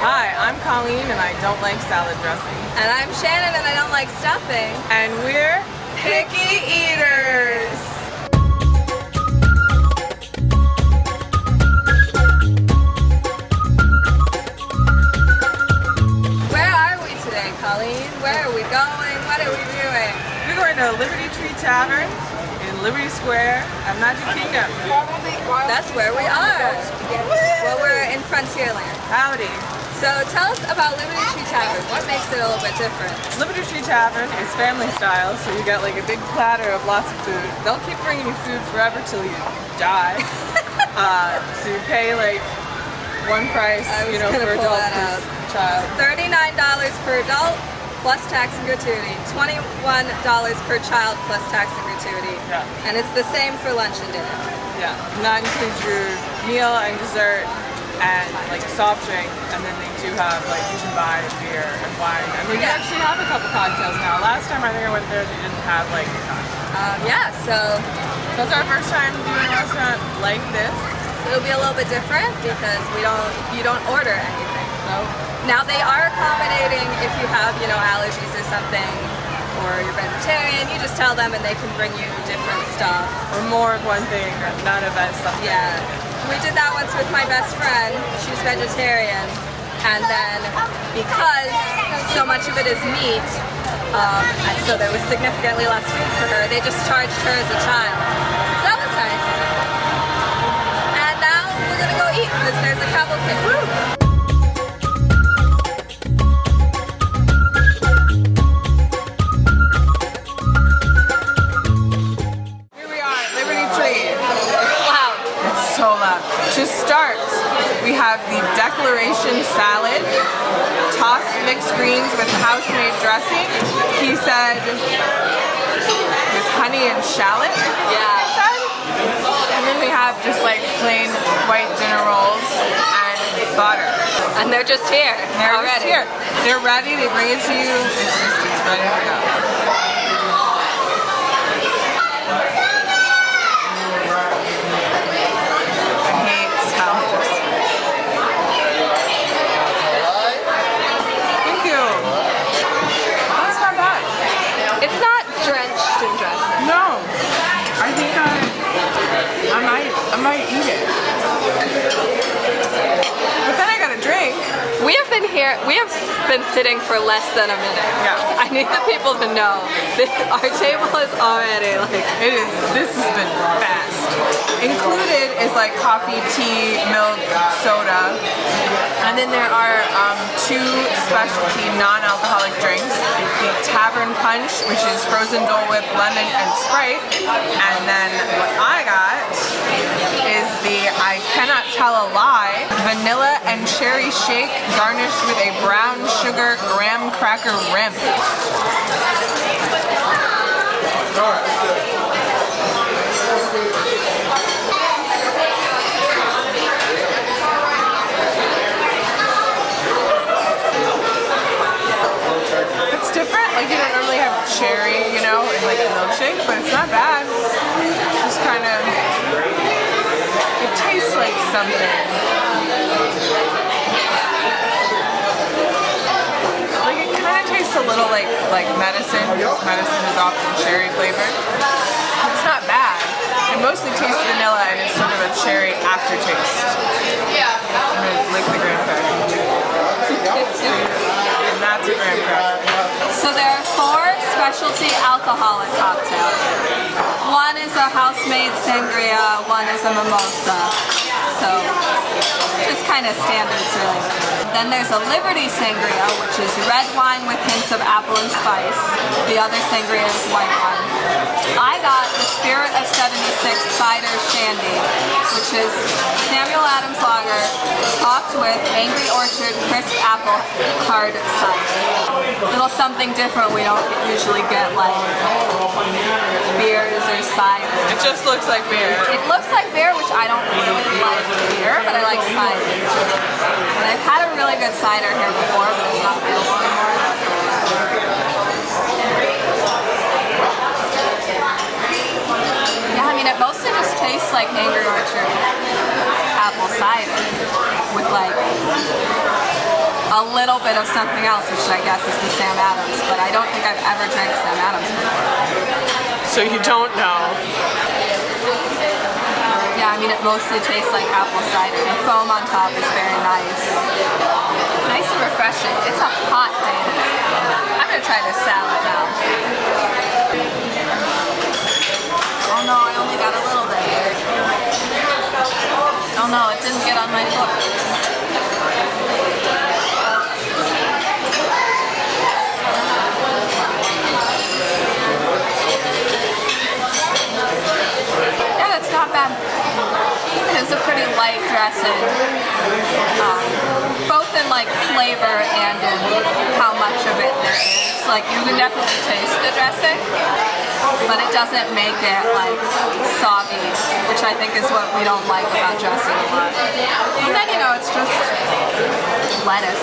Hi, I'm Colleen and I don't like salad dressing. And I'm Shannon and I don't like stuffing. And we're picky eaters. Where are we today, Colleen? Where are we going? What are we doing? We're going to Liberty Tree Tavern in Liberty Square at Magic Kingdom. That's where we are. Well, we're in Frontierland. Howdy. So tell us about Liberty Tree Tavern. What makes it a little bit different? Liberty Tree Tavern is family style, so you got like a big platter of lots of food. They'll keep bringing you food forever till you die. So you pay like one price, you know, for adult and child. $39 per adult plus tax and gratuity. $21 per child plus tax and gratuity. Yeah. And it's the same for lunch and dinner. Yeah. And that includes your meal and dessert and like a soft drink, and then they do have like you can buy beer and wine. I mean, they actually have a couple cocktails now. Last time I think I went there, they didn't have like a cocktail. Yeah, so it's our first time doing a restaurant like this. It'll be a little bit different because you don't order anything. No. Now they are accommodating if you have, you know, allergies or something, or you're vegetarian, you just tell them and they can bring you different stuff. Or more of one thing, or none of that stuff. Yeah. We did that once with my best friend. She's vegetarian. And then because so much of it is meat, and so there was significantly less food for her, they just charged her as a child. So that was nice. And now we're gonna go eat because there's a cavalcade. Woo! To start, we have the Declaration Salad, tossed mixed greens with house-made dressing. He said with honey and shallot. Yeah. And then we have just like plain white dinner rolls and butter. And they're just here. They're already here. They're ready. They bring it to you. It's ready to go. I might eat it. But then I got a drink. We have been sitting for less than a minute. Yeah. I need the people to know that our table is already like... This has been fast. Included is like coffee, tea, milk, soda. And then there are two specialty non-alcoholic drinks. The Tavern Punch, which is frozen Dole Whip, lemon, and Sprite. And then what I got is the I Cannot Tell a Lie vanilla and cherry shake garnished with a brown sugar graham cracker rim. It's different, like you don't normally have cherry, you know, in like a milkshake, but it's not bad. It's just kind of, it tastes like something. Like it kind of tastes a little like medicine, because medicine is often cherry flavored. It's not bad. It mostly tastes vanilla and it's sort of a cherry aftertaste. Yeah. I'm gonna lick the graham cracker. And that's a graham cracker. So there are 4 specialty alcoholic cocktails. One is a house-made sangria, one is a mimosa. So just kind of standards really. Then there's a Liberty Sangria, which is red wine with hints of apple and spice. The other sangria is white wine. I got the Spirit of 76 Cider Shandy, which is Samuel Adams Lager topped with Angry Orchard crisp apple hard cider. A little something different we don't usually get, like beers or cider. It just looks like beer. It looks like beer, which I don't really like beer, but I like cider. And I've had a really good cider here before, but it's not available anymore. Yeah, I mean, it mostly just tastes like Angry Orchard apple cider with like a little bit of something else, which I guess is the Sam Adams, but I don't think I've ever drank Sam Adams before. So you don't know. Yeah, I mean it mostly tastes like apple cider. The foam on top is very nice. Nice and refreshing. It's a hot day today. I'm gonna try this salad now. Oh no, I only got a little bit. Oh no, it didn't get on my fork. Yeah, that's not bad. It's a pretty light dressing, both in like flavor and in how much of it there is. Like you can definitely taste the dressing, but it doesn't make it like soggy, which I think is what we don't like about dressing a lot. And then it's just lettuce.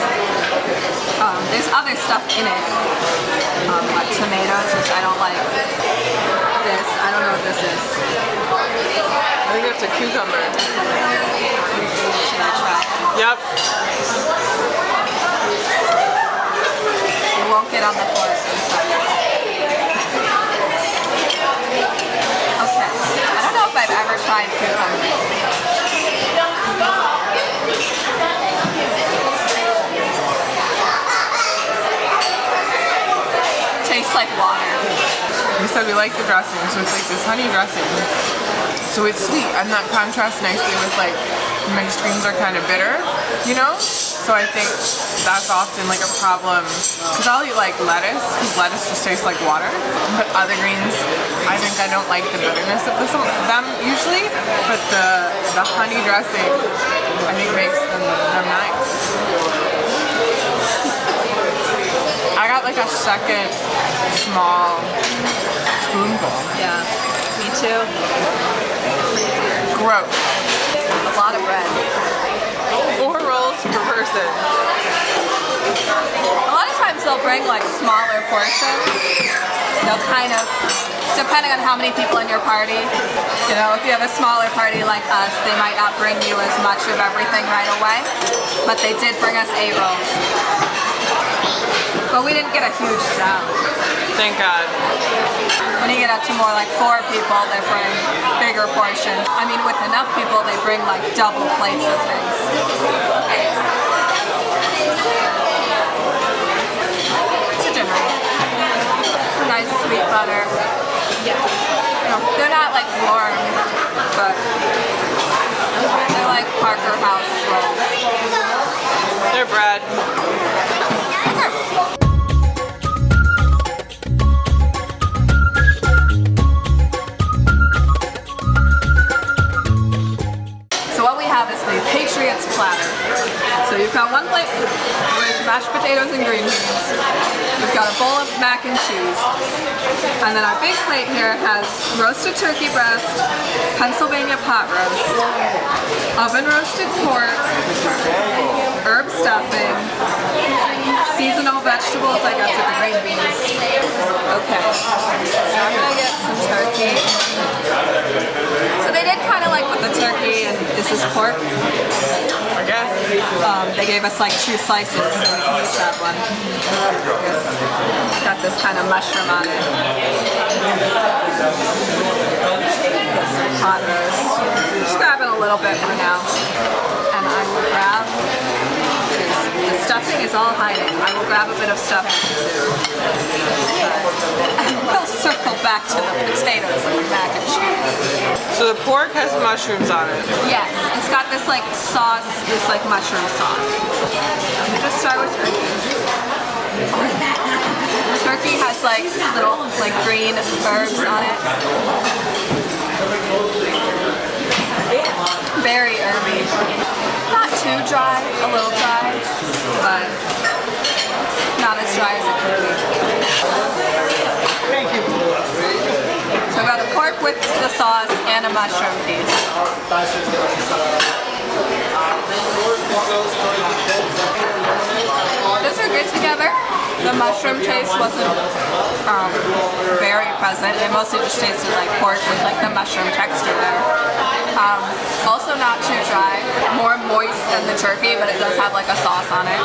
There's other stuff in it, like tomatoes, which I don't like. This, I don't know what this is. I think that's a cucumber. Should I try it? Yep. It won't get on the fork. Okay. I don't know if I've ever tried cucumber. Tastes like water. We said we like the dressing, so it's like this honey dressing. So it's sweet, and that contrasts nicely with like mixed greens are kind of bitter, So I think that's often like a problem, because I'll eat like lettuce, because lettuce just tastes like water. But other greens, I think I don't like the bitterness of them usually, but the honey dressing, I think makes them nice. I got like a second small spoonful. Yeah, me too. Gross. A lot of bread. 4 rolls per person. A lot of times they'll bring like smaller portions. They'll kind of, depending on how many people in your party, if you have a smaller party like us, they might not bring you as much of everything right away. But they did bring us 8 rolls. But we didn't get a huge salad. Thank God. When you get up to more like 4 people, they bring bigger portions. I mean, with enough people, they bring like double plates of things. It's a dinner. Nice sweet butter. They're not like warm, but they're like Parker House rolls. They're bread. Patriot's platter. So you've got one plate with mashed potatoes and green beans. We've got a bowl of mac and cheese. And then our big plate here has roasted turkey breast, Pennsylvania pot roast, oven roasted pork, herb stuffing, seasonal vegetables, I guess, with the green beans. Okay, so I'm gonna get some turkey. So they did kind of like with the turkey, and is this pork? I guess. They gave us like 2 slices, so we can use that one. It's got this kind of mushroom on it. Some hot roast. Just grabbing a little bit for now. And I will grab, the stuffing is all hiding, I will grab a bit of stuffing too. And we'll circle back to the potatoes and the mac and cheese. So the pork has mushrooms on it. Yes, it's got this like sauce, this like mushroom sauce. I'm gonna just start with turkey. Turkey has like little like green herbs on it. Very herby. Not too dry, a little dry, but not as dry as it could be. So I got a pork with the sauce and a mushroom piece. Those are good together. The mushroom taste wasn't very present. It mostly just tasted like pork with like the mushroom texture there. Also not too dry, more moist than the turkey, but it does have like a sauce on it.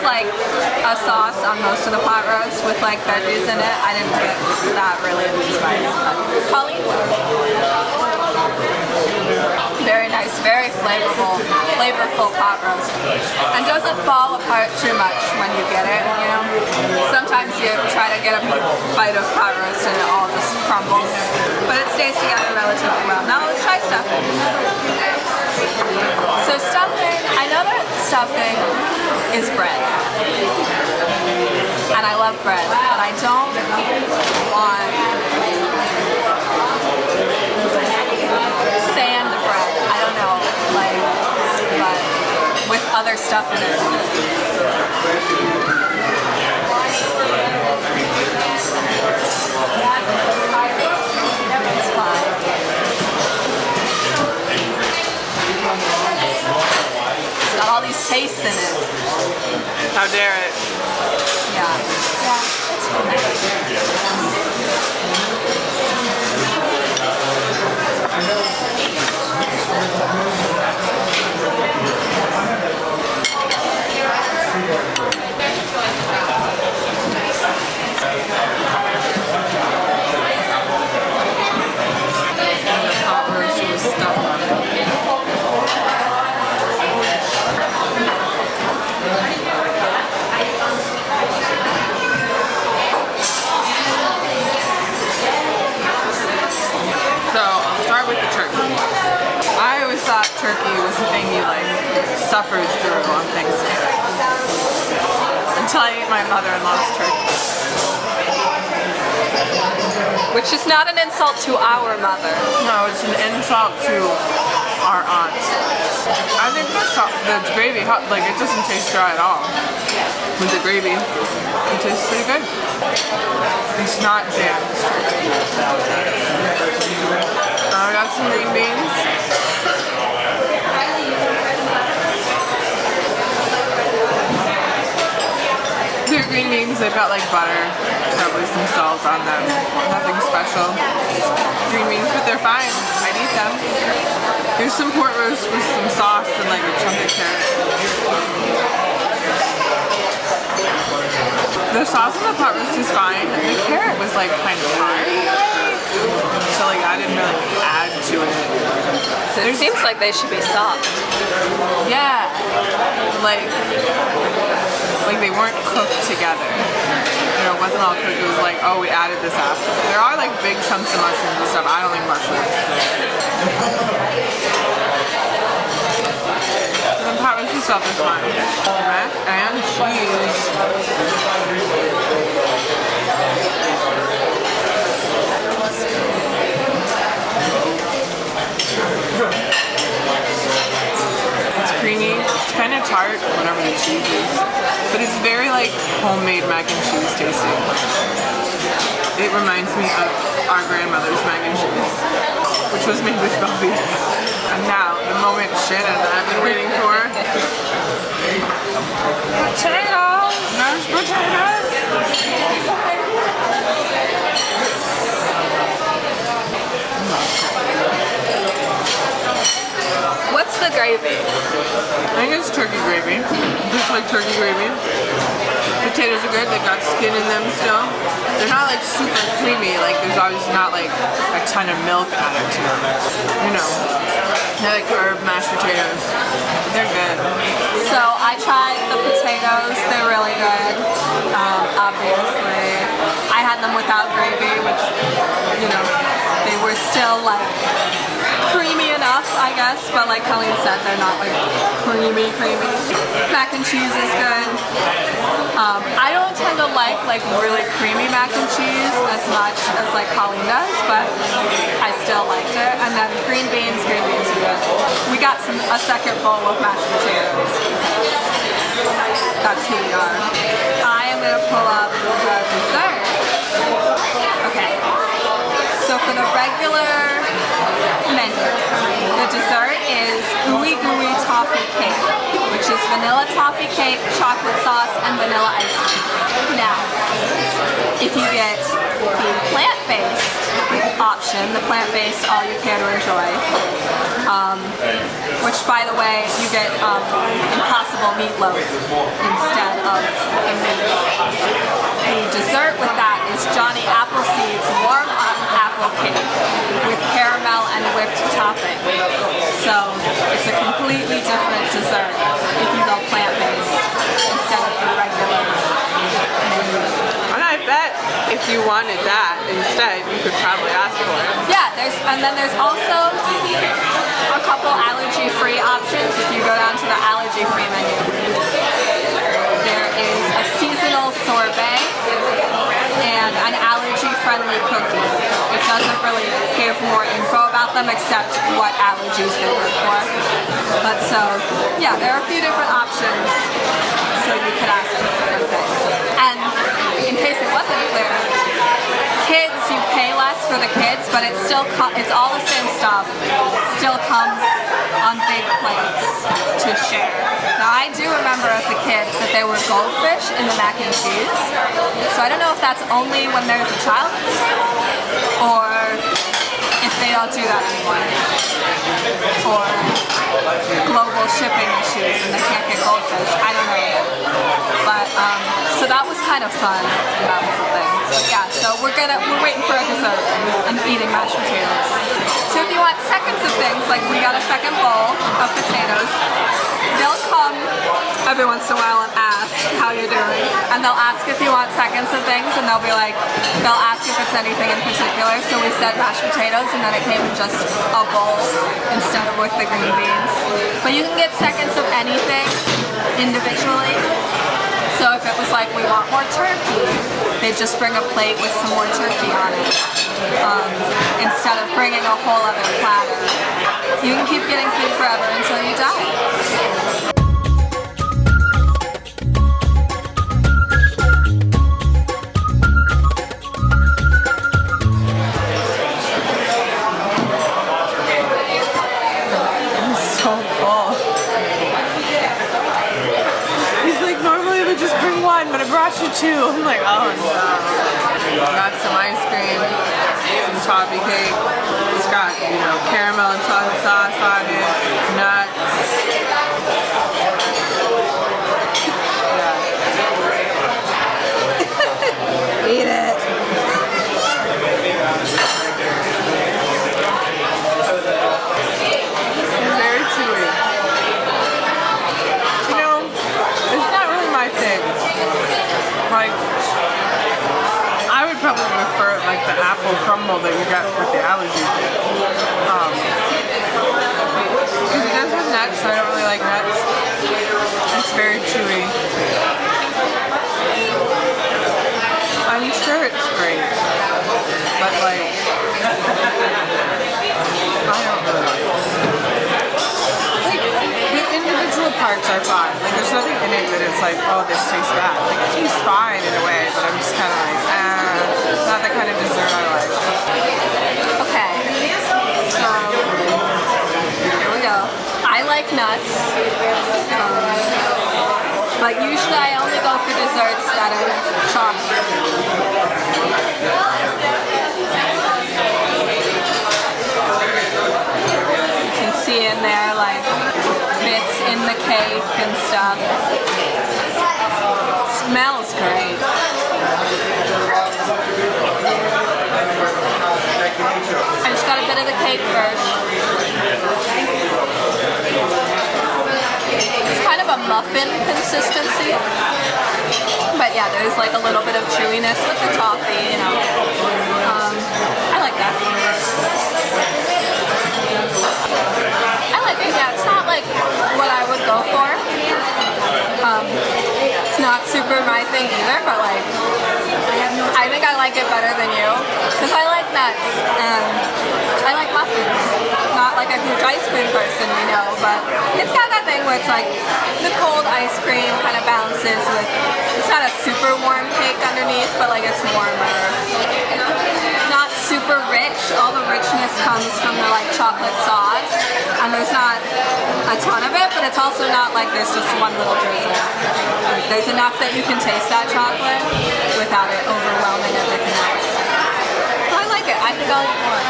like a sauce on most of the pot roast with like veggies in it. I didn't get that really into spice. Colleen? Very nice, very flavorful pot roast. And doesn't fall apart too much when you get it, you know? Sometimes you try to get a bite of pot roast and it all just crumbles. But it stays together relatively well. Now let's try stuffing. So stuffing, I know that stuffing is bread. And I love bread, but I don't want sand bread. I don't know, like, but with other stuff in it. It's fine. It's got all these tastes in it. How dare it? Yeah. Yeah, it's turkey was the thing you like suffered through on Thanksgiving. Until I ate my mother-in-law's turkey. Which is not an insult to our mother. No, it's an insult to our aunt. I think the gravy, like it doesn't taste dry at all. With the gravy, it tastes pretty good. It's not jam. I got some green beans. They're green beans, they've got like butter, probably some salt on them. Nothing special. Green beans, but they're fine. I'd eat them. Here's some pork roast with some sauce and like a chunk of carrot. The sauce on the pot roast is fine. The carrot was like kind of hard. So like I didn't really add to it. So it seems like they should be soft. Yeah. Like they weren't cooked together. You know, it wasn't all cooked. It was like, oh, we added this after. There are like big chunks of mushrooms and stuff. I don't like mushrooms. The pot roast itself is fine. Mac and cheese. It's creamy. It's kind of tart, whatever the cheese is. But it's very like homemade mac and cheese tasting. It reminds me of our grandmother's mac and cheese, which was made with Belgian. And now, the moment Shannon that I've been waiting for. Potatoes! Mashed potatoes! What's the gravy? I think it's turkey gravy. Just like turkey gravy. Potatoes are good, they've got skin in them still. They're not like super creamy, like there's obviously not like a ton of milk added to them. You know, they're like herb mashed potatoes. They're good. So I tried the potatoes, they're really good. Obviously. I had them without gravy, which, you know, they were still like creamy enough, I guess, but like Colleen said, they're not like creamy. Mac and cheese is good. I don't tend to like really creamy mac and cheese as much as like Colleen does, but I still liked it. And then green beans are good. We got a second bowl of mashed potatoes. That's who we are. I am gonna pull up the dessert. Okay. So for the regular menu, the dessert is Ooey Gooey Toffee Cake, which is vanilla toffee cake, chocolate sauce, and vanilla ice cream. Now, if you get the plant-based option, the plant-based all you care to enjoy, which by the way, you get Impossible vegetable meatloaf instead of a meat. A dessert with that is Johnny Appleseed's warm apple cake with caramel and whipped topping. So it's a completely different dessert if you go plant-based instead of the regular menu. And I bet if you wanted that instead, you could probably ask for it. Yeah, and then there's also a couple allergy-free options if you go down to the allergy-free menu. There is a seasonal sorbet and an allergy-friendly cookie. It doesn't really give more info about them except what allergies they work for. But so, yeah, there are a few different options so you could ask for different things. And in case it wasn't clear, kids, you pay less for the kids, but it's still it's all the same stuff. Still comes on big plates to share. Now I do remember as a kid that there were goldfish in the mac and cheese. So I don't know if that's only when there's a child at the table, or if they don't do that anymore. Or global shipping issues and they can't get goldfish. I don't know yet. But so that was kind of fun. That was the thing. Yeah, so we're waiting for a dessert. I'm eating mashed potatoes. So if you want seconds of things, like we got a second bowl of potatoes, they'll come every once in a while and ask how you're doing. And they'll ask if you want seconds of things, and they'll be like, they'll ask if it's anything in particular. So we said mashed potatoes, and then it came in just a bowl instead of with the green beans. But you can get seconds of anything individually. So if it was like, we want more turkey, they'd just bring a plate with some more turkey on it, instead of bringing a whole other platter. You can keep getting food forever until you die. But I brought you two. I'm like, oh no. Got some ice cream, some toffee cake. It's got, you know, caramel and chocolate sauce on it, nuts. Yeah. Eat it. It's very chewy. You know, it's not really my thing. Like, I would probably prefer like the apple crumble that you got with the allergies. Because it does have nuts, so I don't really like nuts. It's very chewy. I'm sure it's great, but like, I don't really like it. Like, the individual parts are fine. Like, there's nothing in it that it's like, oh, this tastes bad. Like, it tastes fine in a way, but I'm just kind of like, it's not the kind of dessert I like. Okay, so here we go. I like nuts, but usually I only go for desserts that are chocolate. You can see in there like bits in the cake and stuff. Smells great. I just got a bit of the cake first. It's kind of a muffin consistency. But yeah, there's like a little bit of chewiness with the toffee, you know. I like that. I like it, yeah. It's not like what I would go for. It's not super my thing either, but like, I think I like it better than you. Because I like nuts and I like muffins. Not like a huge ice cream person, you know, but it's got that thing where it's like the cold ice cream kind of balances with, it's not a super warm cake underneath, but like it's warmer. Not super rich. All the richness comes from the like chocolate sauce, and there's not a ton of it, but it's also not like there's just one little drizzle. Like, there's enough that you can taste that chocolate without it overwhelming everything else. So I like it. I think I'll eat more.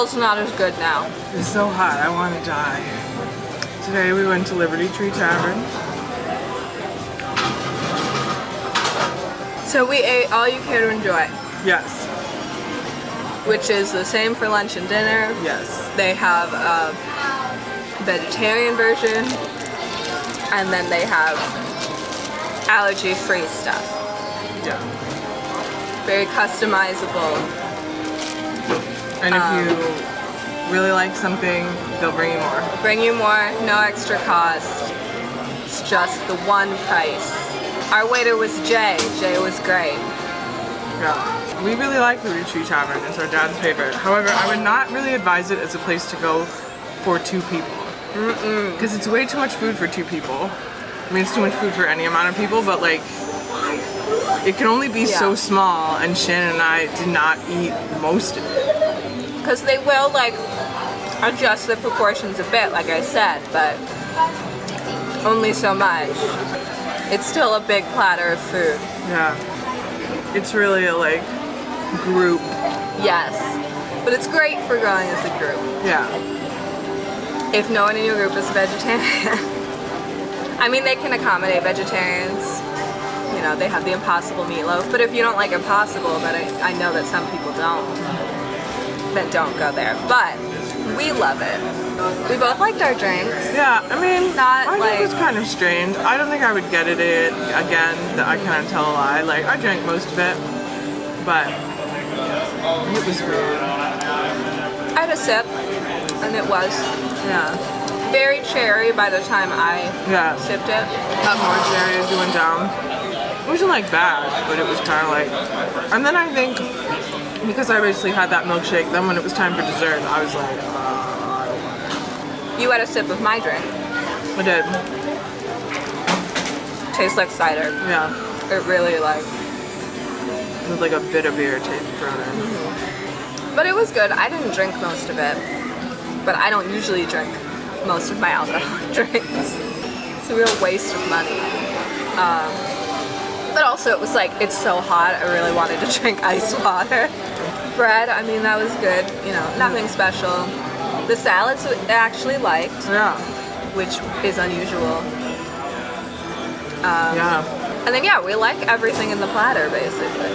Feels not as good now. It's so hot, I want to die. Today we went to Liberty Tree Tavern. So we ate all you care to enjoy, Yes. which is the same for lunch and dinner. Yes. They have a vegetarian version, and then they have allergy-free stuff. Yeah. Very customizable. And if you really like something, they'll bring you more. Bring you more, no extra cost. It's just the one price. Our waiter was Jay. Jay was great. Yeah. We really like the Liberty Tree Tavern. It's our dad's favorite. However, I would not really advise it as a place to go for 2 people. Because it's way too much food for 2 people. I mean, it's too much food for any amount of people, but like, it can only be so small, and Shannon and I did not eat most of it. Because they will like adjust the proportions a bit, like I said, but only so much. It's still a big platter of food. Yeah. It's really a like group. Yes. But it's great for going as a group. Yeah. If no one in your group is vegetarian. I mean, they can accommodate vegetarians. You know, they have the Impossible meatloaf. But if you don't like Impossible, but I know that some people don't, then don't go there. But we love it. We both liked our drinks. Yeah, I mean, Not I like- think it's kind of strange. I don't think I would get it again. I kind of tell a lie. Like, I drank most of it, but it was weird. I had a sip, and it was Yeah. very cherry by the time I Yeah. sipped it. Got more cherry as you went down. It wasn't like bad, but it was kind of like. And then I think because I basically had that milkshake, then when it was time for dessert, I was like, You had a sip of my drink. I did. Tastes like cider. Yeah. It really like, With like a bit of beer taste thrown in. but it was good. I didn't drink most of it, but I don't usually drink most of my alcoholic drinks. It's a real waste of money. But also it was like, it's so hot, I really wanted to drink ice water. Bread, I mean, that was good, you know, nothing special. The salads I actually liked, Yeah. which is unusual. Yeah. And then yeah, we like everything in the platter basically.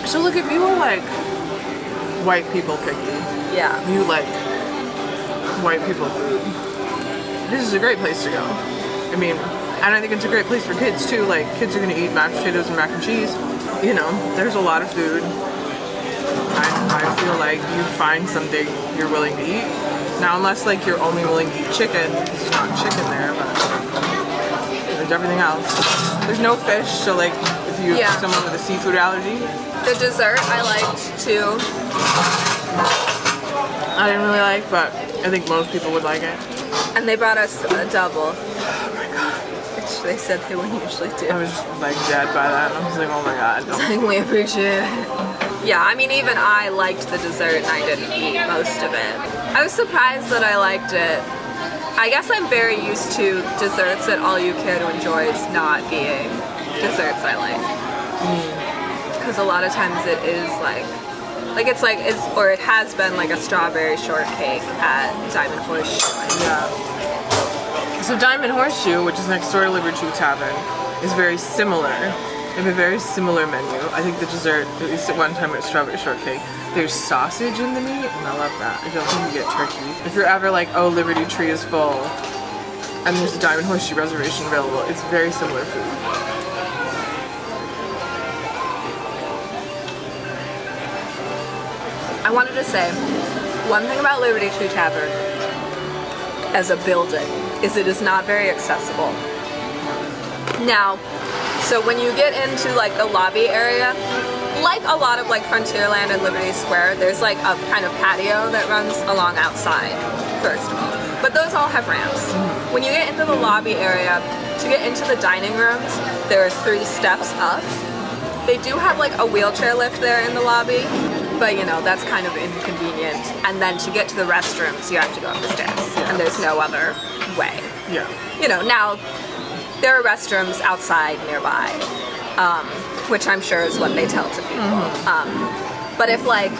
So look, if you were like white people picky, Yeah. you like white people food, this is a great place to go. I mean, and I think it's a great place for kids too. Like, kids are gonna eat mashed potatoes and mac and cheese. You know, there's a lot of food. I feel like you find something you're willing to eat. Now, unless like you're only willing to eat chicken, there's not chicken there, but there's everything else. There's no fish, so like if you have someone with a seafood allergy. The dessert I liked too. I didn't really like, but I think most people would like it. And they brought us a double, Oh my god. which they said they wouldn't usually do. I was just like dead by that. I was like, oh my god. No. I think we appreciate it. Yeah, I mean, even I liked the dessert and I didn't eat most of it. I was surprised that I liked it. I guess I'm very used to desserts that all you care to enjoy is not being desserts I like. Because a lot of times it is like or it has been like a strawberry shortcake at Diamond Horseshoe. Yeah. So Diamond Horseshoe, which is next door to Liberty Tree Tavern, is very similar. They have a very similar menu. I think the dessert, at least at one time, it was strawberry shortcake. There's sausage in the meat, and I love that. I don't think you get turkey. If you're ever like, oh, Liberty Tree is full, and there's a Diamond Horseshoe reservation available, it's very similar food. I wanted to say, one thing about Liberty Tree Tavern as a building is it is not very accessible. Now, so when you get into like the lobby area, like a lot of like Frontierland and Liberty Square, there's like a kind of patio that runs along outside, first of all. But those all have ramps. When you get into the lobby area, to get into the dining rooms, there are 3 steps up. They do have like a wheelchair lift there in the lobby, but you know, that's kind of inconvenient. And then to get to the restrooms, you have to go up the stairs, and there's no other way. Yeah. You know, now there are restrooms outside nearby, which I'm sure is what they tell to people. But if like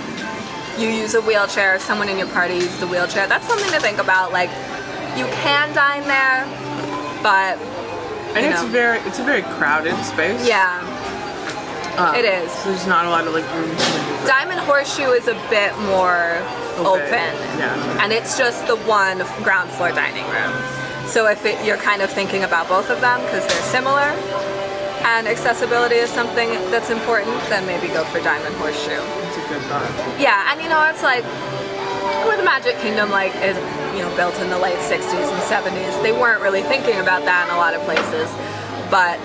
you use a wheelchair, someone in your party uses a wheelchair. That's something to think about. Like, you can dine there, but and it's a very crowded space. Yeah, it is. So there's not a lot of like room to maneuver. Diamond Horseshoe is a bit more open. Yeah. And it's just the one ground floor dining room. So if you're kind of thinking about both of them because they're similar and accessibility is something that's important, then maybe go for Diamond Horseshoe. It's a good thought. Yeah, and you know, it's like with the Magic Kingdom, like is built in the late 60s and 70s. They weren't really thinking about that in a lot of places. But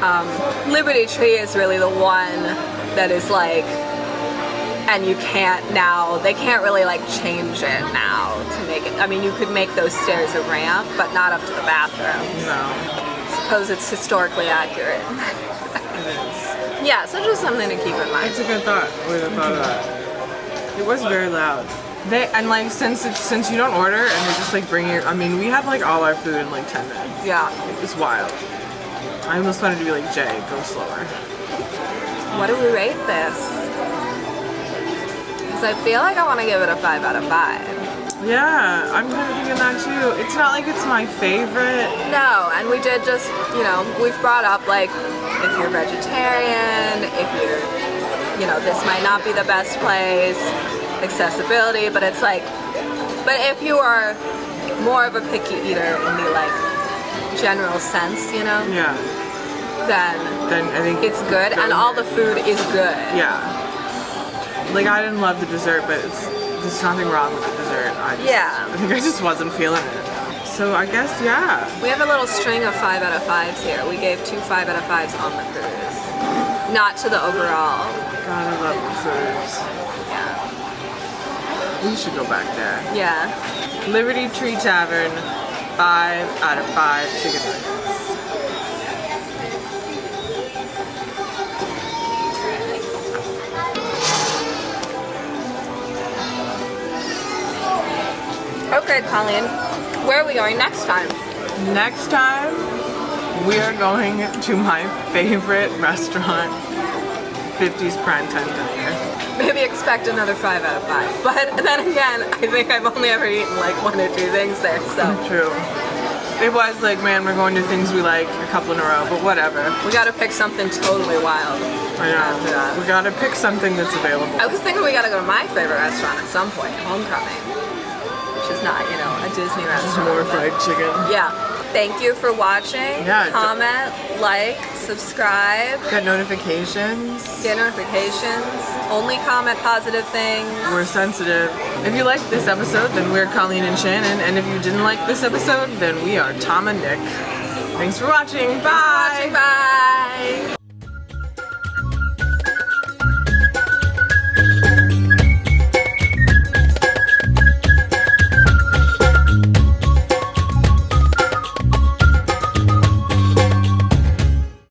Liberty Tree is really the one that is like, and you can't now, they can't really like change it now to make it, I mean, you could make those stairs a ramp, but not up to the bathroom. No. I suppose it's historically accurate. It is. Yeah, so just something to keep in mind. It's a good thought. I would have thought of that. It was very loud. And like since you don't order and they just like bring your, I mean, we had like all our food in like 10 minutes. Yeah. It was wild. I almost wanted to be like, Jay, go slower. What do we rate this? Because I feel like I want to give it a 5 out of 5. Yeah, I'm kind of thinking that too. It's not like it's my favorite. No, and we did just, we've brought up like, if you're vegetarian, if you're, this might not be the best place, accessibility, but it's like, but if you are more of a picky eater in the like general sense, Yeah. then I think it's good, and all the food is good. Yeah. Like I didn't love the dessert, but there's nothing wrong with the dessert. I think I just wasn't feeling it. So I guess, yeah. We have a little string of 5 out of 5s here. We gave 2 5 out of 5s on the cruise. Not to the overall. God, I love the cruise. Yeah. We should go back there. Yeah. Liberty Tree Tavern, 5 out of 5 chicken nuggets. Okay, Colleen, where are we going next time? Next time, we are going to my favorite restaurant, 50s Primetime Diner. Maybe expect another 5 out of 5. But then again, I think I've only ever eaten like 1 or 2 things there, so. True. It was like, man, we're going to things we like a couple in a row, but whatever. We gotta pick something totally wild. I know. We gotta pick something that's available. I was thinking we gotta go to my favorite restaurant at some point, Homecoming. Which is not, a Disney restaurant. More fried chicken. Yeah. Thank you for watching. Yeah, comment, like, subscribe. Get notifications. Get notifications. Only comment positive things. We're sensitive. If you liked this episode, then we're Colleen and Shannon. And if you didn't like this episode, then we are Tom and Nick. Thanks for watching. Bye. Bye.